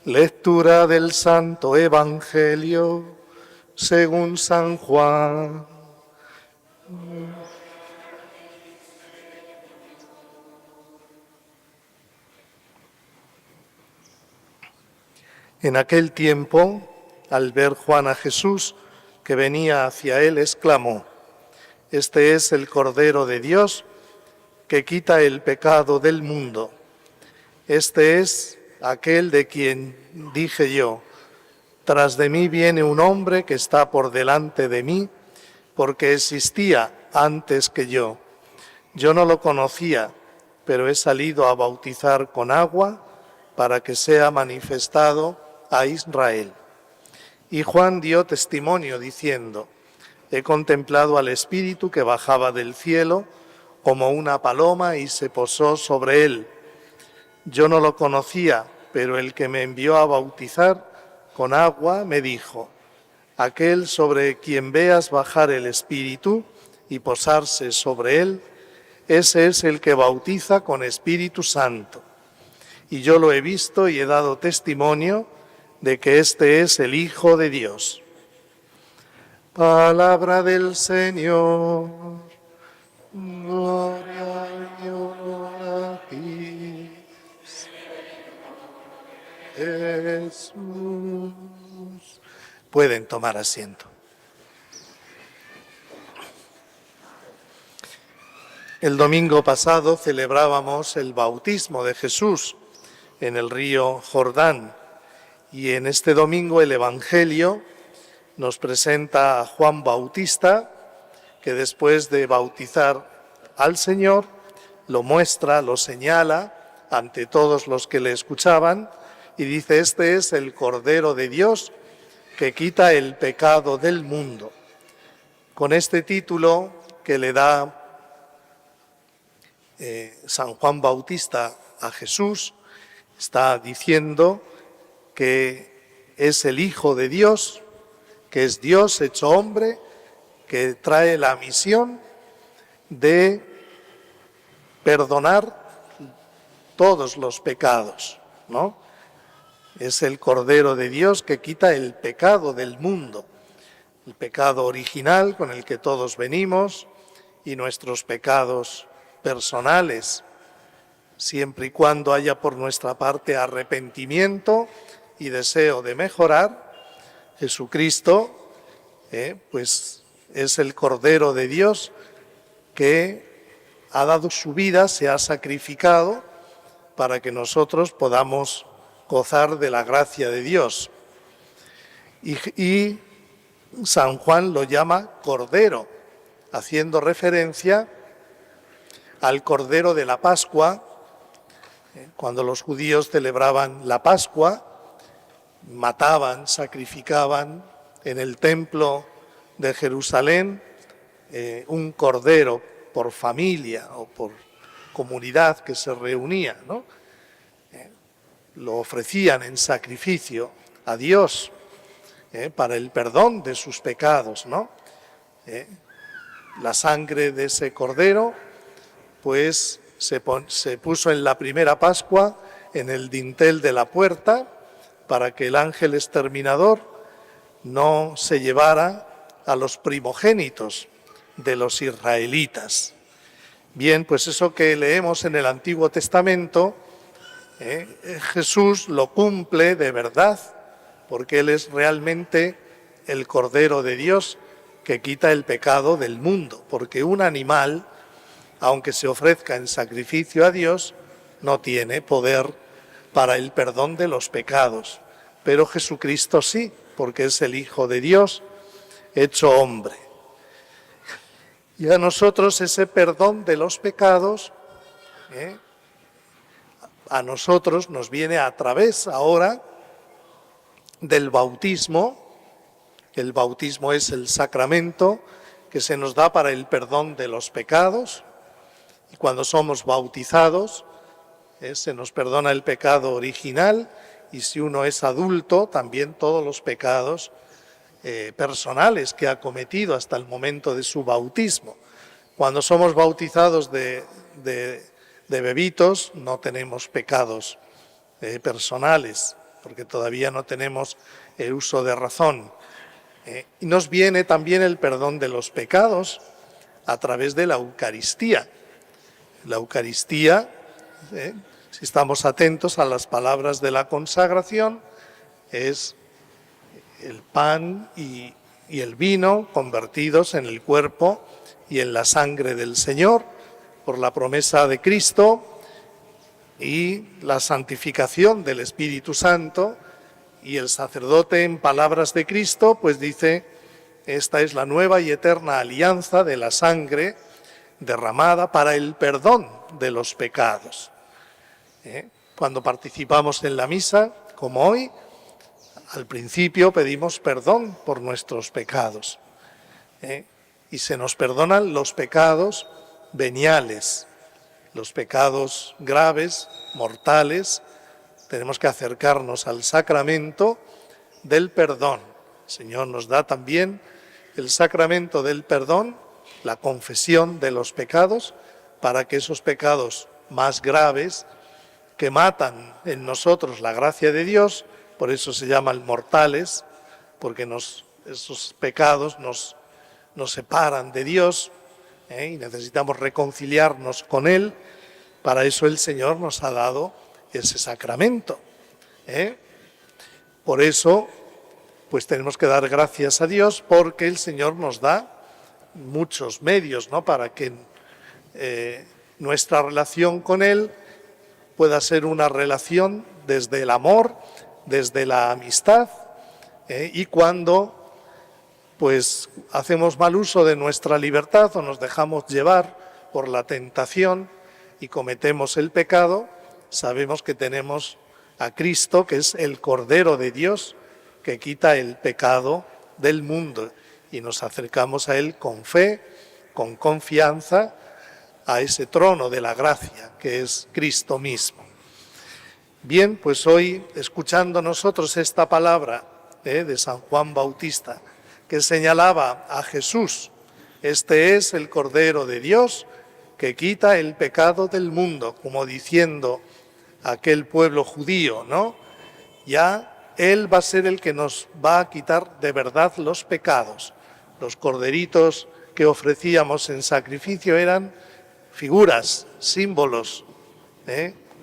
Lectura del Santo Evangelio según San Juan. En aquel tiempo, al ver Juan a Jesús que venía hacia él, exclamó: «Este es el Cordero de Dios que quita el pecado del mundo. Este es aquel de quien dije yo: tras de mí viene un hombre que está por delante de mí, porque existía antes que yo. Yo no lo conocía, pero he salido a bautizar con agua para que sea manifestado a Israel». Y Juan dio testimonio diciendo: «He contemplado al Espíritu que bajaba del cielo como una paloma y se posó sobre él. Yo no lo conocía, pero el que me envió a bautizar con agua me dijo: aquel sobre quien veas bajar el Espíritu y posarse sobre él, ese es el que bautiza con Espíritu Santo. Y yo lo he visto y he dado testimonio de que este es el Hijo de Dios». Palabra del Señor. Gloria a ti, Jesús. Pueden tomar asiento. El domingo pasado celebrábamos el bautismo de Jesús en el río Jordán, y en este domingo el Evangelio nos presenta a Juan Bautista, que después de bautizar al Señor, lo muestra, lo señala ante todos los que le escuchaban y dice: «Este es el Cordero de Dios que quita el pecado del mundo». Con este título que le da San Juan Bautista a Jesús, está diciendo que es el Hijo de Dios, que es Dios hecho hombre, que trae la misión de perdonar todos los pecados, ¿no? Es el Cordero de Dios que quita el pecado del mundo, el pecado original con el que todos venimos y nuestros pecados personales, siempre y cuando haya por nuestra parte arrepentimiento y deseo de mejorar. Jesucristo, pues es el Cordero de Dios que ha dado su vida, se ha sacrificado para que nosotros podamos gozar de la gracia de Dios. Y San Juan lo llama Cordero, haciendo referencia al Cordero de la Pascua. Cuando los judíos celebraban la Pascua, mataban, sacrificaban en el templo de Jerusalén un cordero por familia o por comunidad que se reunía, ¿no? Lo ofrecían en sacrificio a Dios para el perdón de sus pecados, ¿no? La sangre de ese cordero pues se puso en la primera Pascua en el dintel de la puerta para que el ángel exterminador no se llevara a los primogénitos de los israelitas. Bien, pues eso que leemos en el Antiguo Testamento, Jesús lo cumple de verdad, porque Él es realmente el Cordero de Dios que quita el pecado del mundo, porque un animal, aunque se ofrezca en sacrificio a Dios, no tiene poder para el perdón de los pecados. Pero Jesucristo sí, porque es el Hijo de Dios hecho hombre. Y a nosotros ese perdón de los pecados, a nosotros nos viene a través ahora del bautismo. El bautismo es el sacramento que se nos da para el perdón de los pecados. Y cuando somos bautizados, se nos perdona el pecado original, y si uno es adulto, también todos los pecados personales que ha cometido hasta el momento de su bautismo. Cuando somos bautizados de de bebitos, no tenemos pecados personales, porque todavía no tenemos el uso de razón. Y nos viene también el perdón de los pecados a través de la Eucaristía. La Eucaristía, si estamos atentos a las palabras de la consagración, es el pan y el vino convertidos en el cuerpo y en la sangre del Señor por la promesa de Cristo y la santificación del Espíritu Santo. Y el sacerdote, en palabras de Cristo, pues dice: esta es la nueva y eterna alianza de la sangre derramada para el perdón de los pecados. Cuando participamos en la misa, como hoy, al principio pedimos perdón por nuestros pecados. Y se nos perdonan los pecados veniales, los pecados graves, mortales. Tenemos que acercarnos al sacramento del perdón. El Señor nos da también el sacramento del perdón, la confesión de los pecados, para que esos pecados más graves, que matan en nosotros la gracia de Dios, por eso se llaman mortales, porque esos pecados nos separan de Dios, y necesitamos reconciliarnos con Él. Para eso el Señor nos ha dado ese sacramento. Por eso, pues tenemos que dar gracias a Dios, porque el Señor nos da muchos medios, ¿no?, para que nuestra relación con Él pueda ser una relación desde el amor, desde la amistad, y cuando pues hacemos mal uso de nuestra libertad o nos dejamos llevar por la tentación y cometemos el pecado, sabemos que tenemos a Cristo, que es el Cordero de Dios, que quita el pecado del mundo, y nos acercamos a Él con fe, con confianza, a ese trono de la gracia, que es Cristo mismo. Bien, pues hoy, escuchando nosotros esta palabra de San Juan Bautista, que señalaba a Jesús: este es el Cordero de Dios que quita el pecado del mundo, como diciendo a aquel pueblo judío, ¿no? Ya Él va a ser el que nos va a quitar de verdad los pecados. Los corderitos que ofrecíamos en sacrificio eran figuras, símbolos,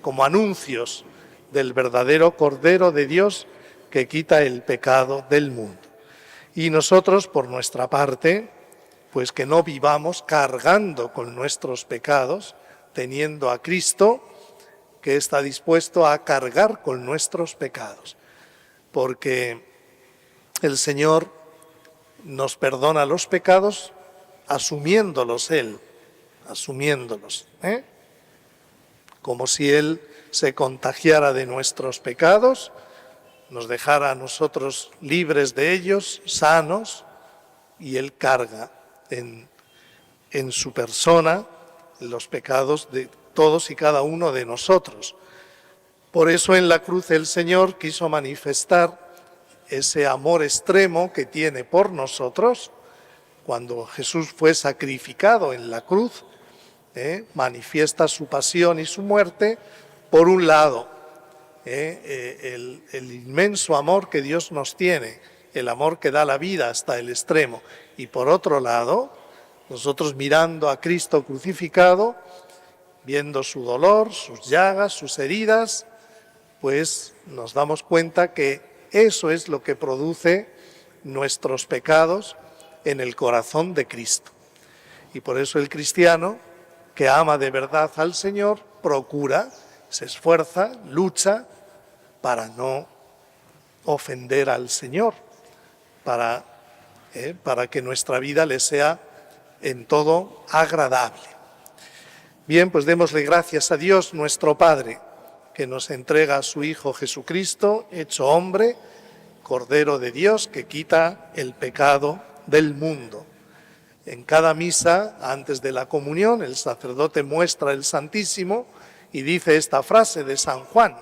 como anuncios del verdadero Cordero de Dios que quita el pecado del mundo. Y nosotros, por nuestra parte, pues que no vivamos cargando con nuestros pecados, teniendo a Cristo, que está dispuesto a cargar con nuestros pecados, porque el Señor nos perdona los pecados asumiéndolos Él, asumiéndolos, como si Él se contagiara de nuestros pecados, nos dejara a nosotros libres de ellos, sanos, y Él carga en su persona los pecados de todos y cada uno de nosotros. Por eso en la cruz el Señor quiso manifestar ese amor extremo que tiene por nosotros. Cuando Jesús fue sacrificado en la cruz, manifiesta su pasión y su muerte. Por un lado, el inmenso amor que Dios nos tiene, el amor que da la vida hasta el extremo. Y por otro lado, nosotros mirando a Cristo crucificado, viendo su dolor, sus llagas, sus heridas, pues nos damos cuenta que eso es lo que produce nuestros pecados en el corazón de Cristo. Y por eso el cristiano que ama de verdad al Señor procura, se esfuerza, lucha para no ofender al Señor, para que nuestra vida le sea en todo agradable. Bien, pues démosle gracias a Dios nuestro Padre, que nos entrega a su Hijo Jesucristo, hecho hombre, Cordero de Dios, que quita el pecado del mundo. En cada misa, antes de la comunión, el sacerdote muestra el Santísimo y dice esta frase de San Juan: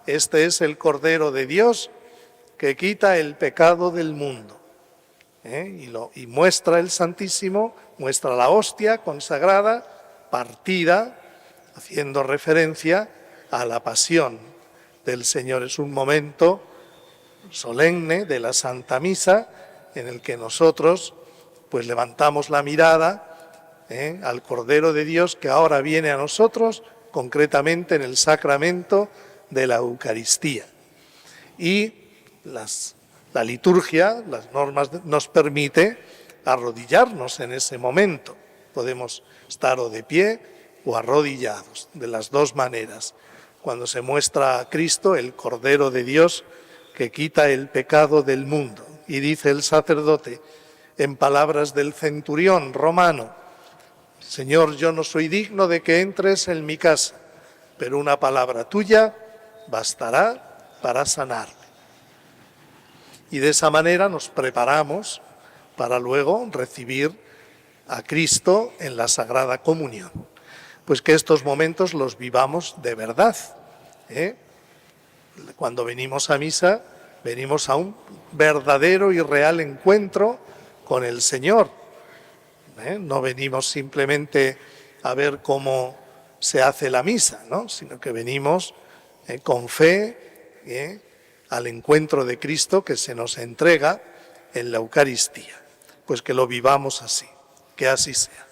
este es el Cordero de Dios que quita el pecado del mundo. Y muestra el Santísimo, muestra la hostia consagrada, partida haciendo referencia a la pasión del Señor. Es un momento solemne de la Santa Misa en el que nosotros pues levantamos la mirada al Cordero de Dios que ahora viene a nosotros, concretamente en el sacramento de la Eucaristía. Y la liturgia, las normas, nos permite arrodillarnos en ese momento. Podemos estar o de pie o arrodillados, de las dos maneras. Cuando se muestra a Cristo, el Cordero de Dios, que quita el pecado del mundo. Y dice el sacerdote, en palabras del centurión romano, Señor, yo no soy digno de que entres en mi casa, pero una palabra tuya bastará para sanarme. Y de esa manera nos preparamos para luego recibir a Cristo en la Sagrada Comunión. Pues que estos momentos los vivamos de verdad. Cuando venimos a misa, venimos a un verdadero y real encuentro con el Señor. No venimos simplemente a ver cómo se hace la misa, ¿no? Sino que venimos con fe al encuentro de Cristo que se nos entrega en la Eucaristía. Pues que lo vivamos así, que así sea.